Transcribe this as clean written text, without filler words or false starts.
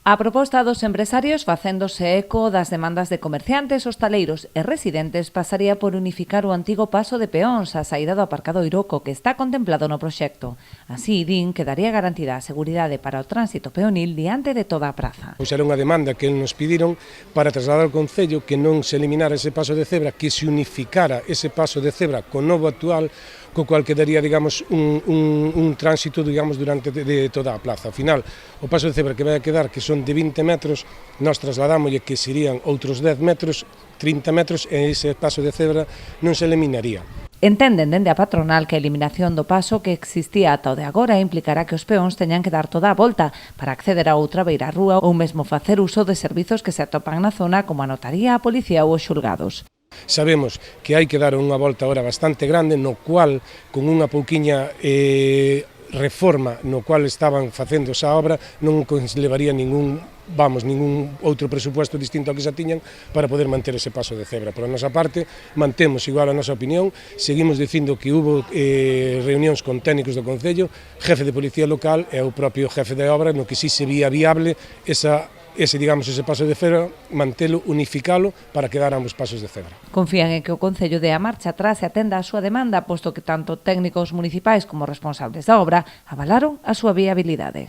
A proposta dos empresarios facéndose eco das demandas de comerciantes, hostaleiros e residentes pasaría por unificar o antigo paso de peóns á saída do aparcadoiro co que está contemplado no proxecto. Así, din, quedaría garantida a seguridade para o tránsito peonil diante de toda a praza. Pois era unha demanda que nos pediron para trasladar ao Concello que non se eliminara ese paso de cebra, que se unificara ese paso de cebra co novo actual, co cual quedaría, digamos, un tránsito, digamos, durante de toda a plaza. Ao final, o paso de cebra que vai a quedar, que son de 20 metros, nós trasladámoslle que serían outros 10 metros, 30 metros, e ese paso de cebra non se eliminaría. Entenden dende a patronal que a eliminación do paso que existía ata o de agora implicará que os peóns teñan que dar toda a volta para acceder a outra beirarrúa ou mesmo facer uso de servizos que se atopan na zona como a notaría, a policía ou os xulgados. Sabemos que hai que dar unha volta agora bastante grande, no cual, con unha pouquiña reforma no cual estaban facendo esa obra, non levaría ningún outro presupuesto distinto ao que xa tiñan para poder manter ese paso de cebra. Por a nosa parte, mantemos igual a nosa opinión, seguimos dicindo que hubo reunións con técnicos do Concello, jefe de Policía Local e o propio jefe de obra, no que sí se vía viable ese paso de cebra, mantelo, unificalo para que dar ambos pasos de cebra. Confían en que o Concello dé a marcha atrás e atenda a súa demanda, posto que tanto técnicos municipais como responsables da obra avalaron a súa viabilidade.